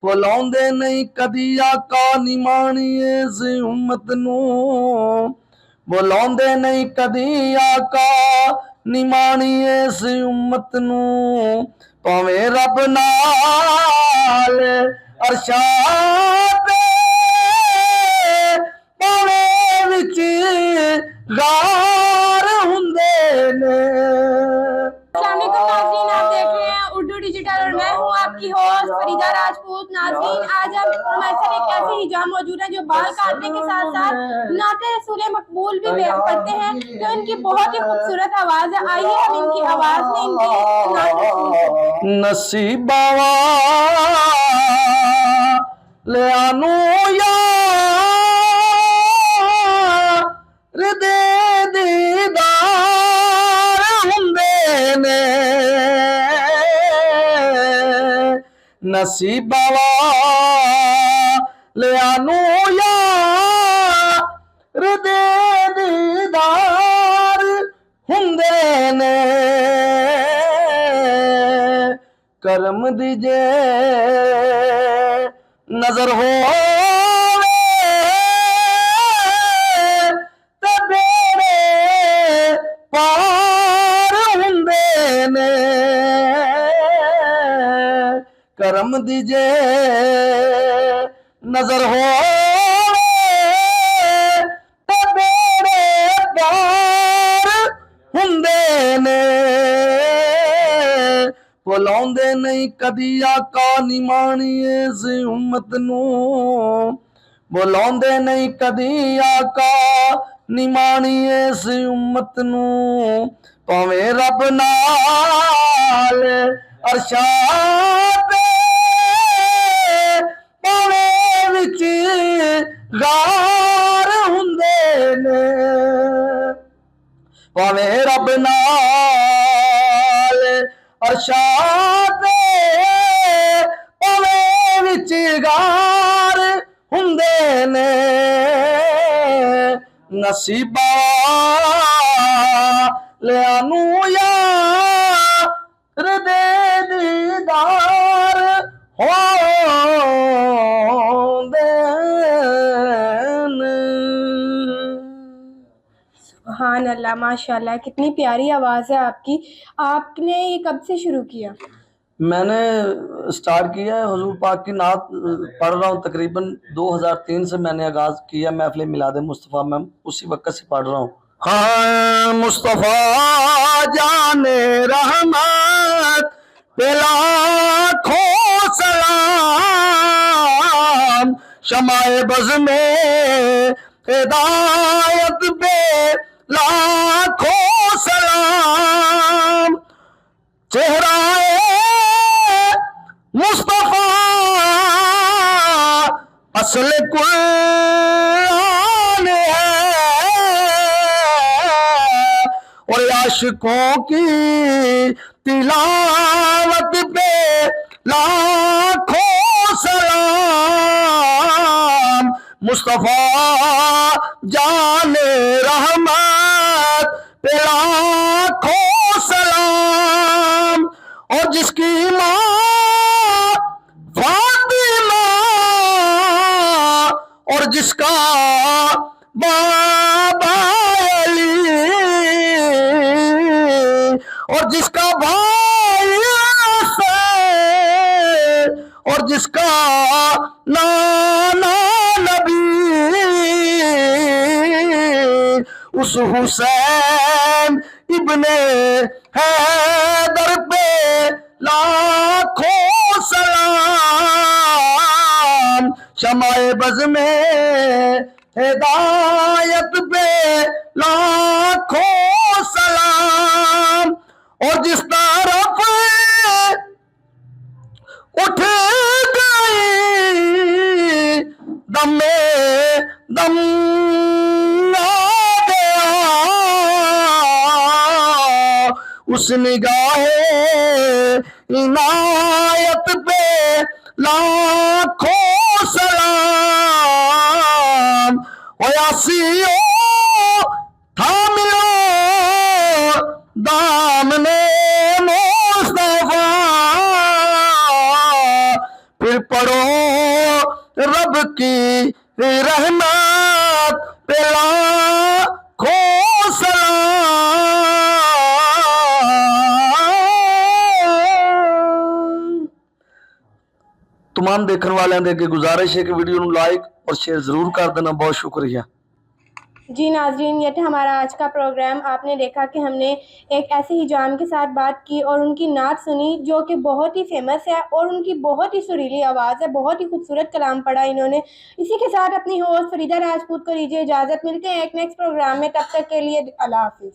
भुलाउंदे नहीं कदी आका निमाणिए इस उम्मत नू, भुलाउंदे नहीं कदी आका निमाणिए इस उम्मत नू। भावें रब नाल अरशां ते भावें विच गार हुंदे ने। नाज़रीन, आप देख रहे हैं उर्दू डिजिटल और मैं हूँ आपकी होस्ट फरीदा राजपूत। नाज़रीन, आज हम हमारे साथ एक ऐसे हिजाम मौजूद है जो बाल काटने के साथ साथ नाते रसूल मकबूल भी पढ़ते हैं। तो इनकी बहुत ही खूबसूरत आवाज है, आइए हम इनकी आवाज में इनकी नसीबा ले आनू यार दे दीदार हुंदे ने। नसीबा ले आनू यार दे दीदार हुंदे ने। करम दीजे नजर हो ते बेड़े पार हुंदे ने। करम दीजे नजर हो ते बेड़े पार हुंदे ने। भुलाउंदे नहीं कदी आका निमाणिए इस उम्मत नू, भुलाउंदे नहीं कदी आका निमाणिए इस उम्मत नू। भावें रब नाल अरशां ते भावें विच गार हुंदे ने। भावें रब नाल अरशां ते भावें विच गार हुंदे ने। नसीबा ले आनू यार दे दीदार होंदे ने। सुभान अल्लाह, माशाल्लाह, कितनी प्यारी आवाज़ है आपकी। आपने ये कब से शुरू किया? मैंने स्टार्ट किया है हुजूर पाक की नात पढ़ रहा हूँ तकरीबन 2003 से मैंने आगाज किया महफिल मिलाद मुस्तफ़ा में, उसी वक्त से पढ़ रहा हूँ। हाँ मुस्तफ़ा जाने रहमत पे लाखों सलाम, शमाए बज़ में हिदायत पे लाखों सलाम। चेहरा मुस्तफा असल कुरान है और आशिकों की तिलावत पे लाखों सलाम। मुस्तफा जाने रहमत पे लाखों सलाम। और जिसकी माँ फातिमा और जिसका बाबा अली और जिसका भाई हसन और जिसका नाना नबी, उस हुसैन इब्ने हैदर पे लाखों सलाम। शमाए बज़ में हिदायत पे लाखों सलाम। और जिस तरफ उठ गई दम में दम उस निगाहे इनायत पे लाखों सलाम। ओ यासियो थामिलो दामने मुस्तफा, फिर पढ़ो रब की रहमत पे लाखों सलाम। तमाम देखने वाले के गुजारिश है कि वीडियो को लाइक और शेयर जरूर कर देना। बहुत शुक्रिया जी नाजरीन, ये था हमारा आज का प्रोग्राम। आपने देखा कि हमने एक ऐसे हिजाम के साथ बात की और उनकी नात सुनी जो कि बहुत ही फेमस है और उनकी बहुत ही सुरीली आवाज़ है, बहुत ही खूबसूरत कलाम पढ़ा इन्होंने। इसी के साथ अपनी होस्ट फरीदा राजपूत को दीजिए इजाज़त। मिलते हैं एक नेक्स्ट प्रोग्राम में, तब तक के लिए अल्लाह हाफिज़।